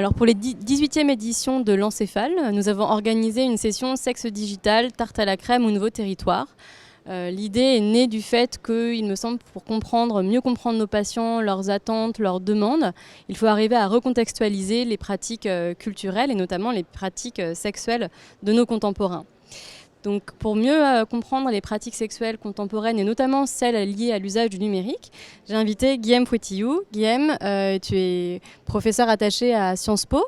Alors pour les 18e éditions de l'Encéphale, nous avons organisé une session sexe digital, tarte à la crème ou nouveau territoire. L'idée est née du fait qu'il me semble, pour mieux comprendre nos patients, leurs attentes, leurs demandes, il faut arriver à recontextualiser les pratiques culturelles et notamment les pratiques sexuelles de nos contemporains. Donc pour mieux comprendre les pratiques sexuelles contemporaines et notamment celles liées à l'usage du numérique, j'ai invité Guillaume Fouetillou. Guillaume, tu es professeur attaché à Sciences Po.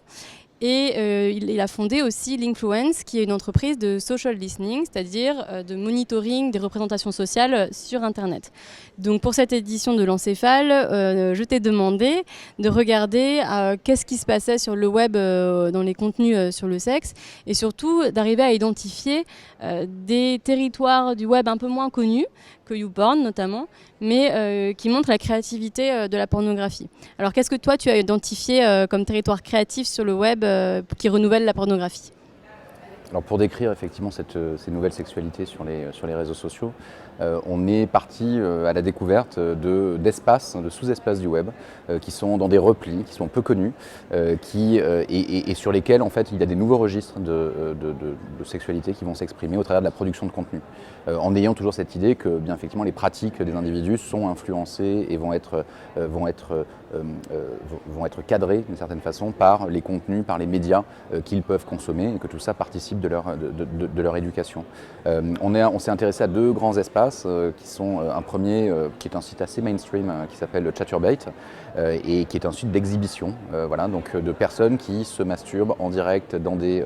Et il a fondé aussi Linkfluence, qui est une entreprise de social listening, c'est-à-dire de monitoring des représentations sociales sur Internet. Donc pour cette édition de l'Encéphale, je t'ai demandé de regarder qu'est-ce qui se passait sur le web dans les contenus sur le sexe et surtout d'arriver à identifier des territoires du web un peu moins connus, que YouPorn notamment, mais qui montrent la créativité de la pornographie. Alors qu'est-ce que toi tu as identifié comme territoire créatif sur le web qui renouvelle la pornographie ? Alors pour décrire effectivement ces nouvelles sexualités sur les réseaux sociaux, on est parti à la découverte d'espaces, de sous-espaces du web qui sont dans des replis, qui sont peu connus et sur lesquels en fait il y a des nouveaux registres de sexualité qui vont s'exprimer au travers de la production de contenu. En ayant toujours cette idée que bien effectivement les pratiques des individus sont influencées et vont être cadrées d'une certaine façon par les contenus, par les médias qu'ils peuvent consommer et que tout ça participe de leur éducation. On s'est intéressé à deux grands espaces qui sont un premier qui est un site assez mainstream qui s'appelle Chaturbate et qui est un site d'exhibition, voilà, donc de personnes qui se masturbent en direct dans des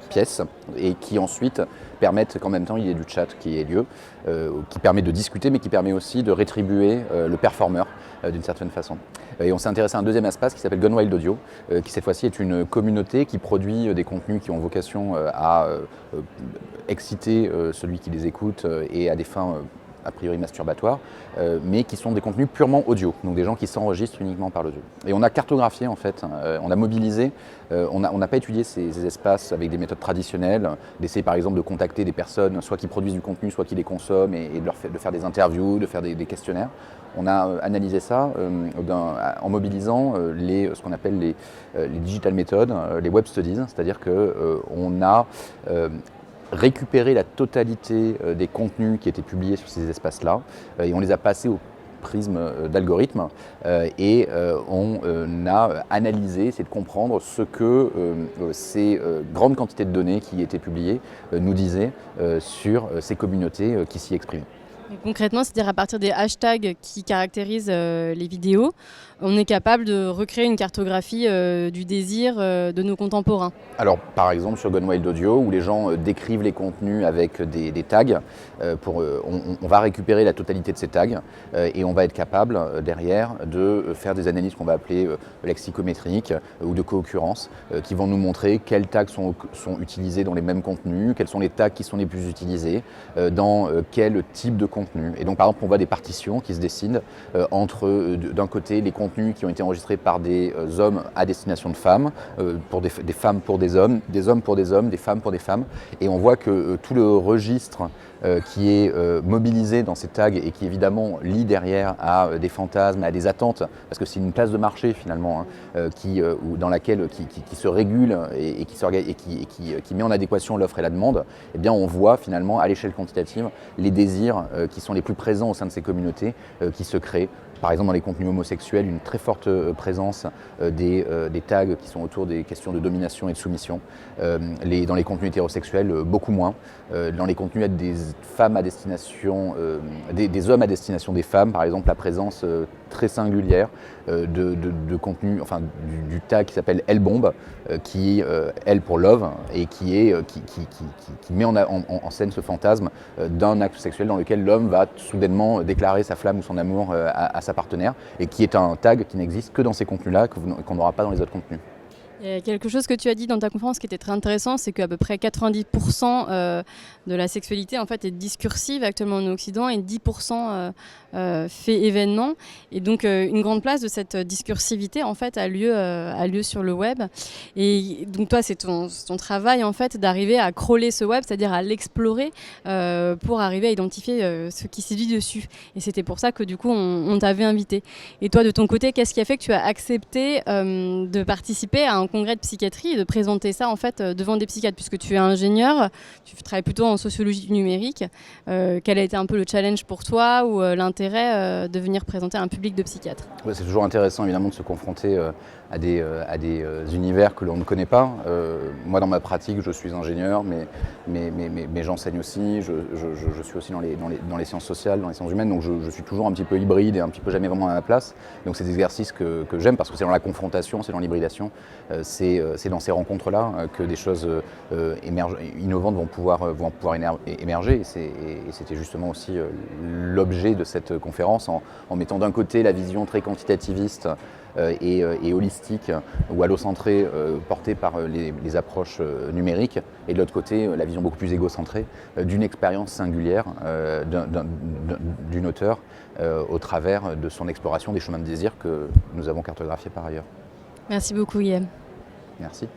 pièces et qui ensuite permettent qu'en même temps il y ait du chat qui ait lieu, qui permet de discuter mais qui permet aussi de rétribuer le performeur d'une certaine façon. Et on s'est intéressé à un deuxième espace qui s'appelle Gone Wild Audio, qui cette fois-ci est une communauté qui produit des contenus qui ont vocation à exciter celui qui les écoute et à des fins a priori masturbatoires, mais qui sont des contenus purement audio, donc des gens qui s'enregistrent uniquement par l'audio. Et on a cartographié en fait, on a mobilisé, on n'a pas étudié ces espaces avec des méthodes traditionnelles, d'essayer par exemple de contacter des personnes, soit qui produisent du contenu, soit qui les consomment, et de faire des interviews, de faire des questionnaires. On a analysé ça en mobilisant ce qu'on appelle les digital methods, les web studies, c'est-à-dire qu'on a récupéré la totalité des contenus qui étaient publiés sur ces espaces-là et on les a passés au prisme d'algorithmes et on a analysé, essayé de comprendre ce que ces grandes quantités de données qui étaient publiées nous disaient sur ces communautés qui s'y exprimaient. Concrètement, c'est-à-dire à partir des hashtags qui caractérisent les vidéos, on est capable de recréer une cartographie du désir de nos contemporains. Alors par exemple sur Gone Wild Audio, où les gens décrivent les contenus avec des tags, on va récupérer la totalité de ces tags et on va être capable derrière de faire des analyses qu'on va appeler lexicométriques ou de co-occurrence, qui vont nous montrer quels tags sont utilisés dans les mêmes contenus, quels sont les tags qui sont les plus utilisés, dans quel type de contenu. Et donc par exemple on voit des partitions qui se dessinent entre d'un côté les contenus qui ont été enregistrés par des hommes à destination de femmes, pour des femmes pour des hommes pour des hommes, des femmes pour des femmes, et on voit que tout le registre qui est mobilisé dans ces tags et qui évidemment lie derrière à des fantasmes, à des attentes, parce que c'est une place de marché finalement qui se régule et qui met en adéquation l'offre et la demande. Eh bien on voit finalement à l'échelle quantitative les désirs qui sont les plus présents au sein de ces communautés qui se créent. Par exemple dans les contenus homosexuels, une très forte présence des tags qui sont autour des questions de domination et de soumission. Dans les contenus hétérosexuels, beaucoup moins. Dans les contenus des femmes à destination, des hommes à destination des femmes, par exemple, la présence très singulière de contenu, enfin du tag qui s'appelle L-bomb, qui est L pour love et qui met en scène ce fantasme d'un acte sexuel dans lequel l'homme va soudainement déclarer sa flamme ou son amour à sa partenaire, et qui est un tag qui n'existe que dans ces contenus-là, qu'on n'aura pas dans les autres contenus. Il y a quelque chose que tu as dit dans ta conférence qui était très intéressant, c'est qu'à peu près 90% de la sexualité en fait est discursive actuellement en Occident et 10% fait événement. Et donc une grande place de cette discursivité en fait a lieu sur le web. Et donc toi c'est ton travail en fait d'arriver à crawler ce web, c'est-à-dire à l'explorer pour arriver à identifier ce qui séduit dessus. Et c'était pour ça que du coup on t'avait invité. Et toi de ton côté, qu'est-ce qui a fait que tu as accepté de participer à un congrès de psychiatrie et de présenter ça en fait devant des psychiatres, puisque tu es ingénieur, tu travailles plutôt en sociologie du numérique. Quel a été un peu le challenge pour toi ou l'intérêt de venir présenter à un public de psychiatres? Ouais, c'est toujours intéressant évidemment de se confronter à des univers que l'on ne connaît pas. Moi dans ma pratique je suis ingénieur mais j'enseigne aussi, je suis aussi dans les sciences sociales, dans les sciences humaines, donc je suis toujours un petit peu hybride et un petit peu jamais vraiment à ma place. Donc c'est des exercices que j'aime parce que c'est dans la confrontation, c'est dans l'hybridation, c'est dans ces rencontres-là que des choses innovantes vont pouvoir émerger. Et c'était justement aussi l'objet de cette conférence en mettant d'un côté la vision très quantitativiste et holistique ou allocentrée portée par les approches numériques, et de l'autre côté la vision beaucoup plus égocentrée d'une expérience singulière d'une auteure au travers de son exploration des chemins de désir que nous avons cartographiés par ailleurs. Merci beaucoup Guillaume. Merci.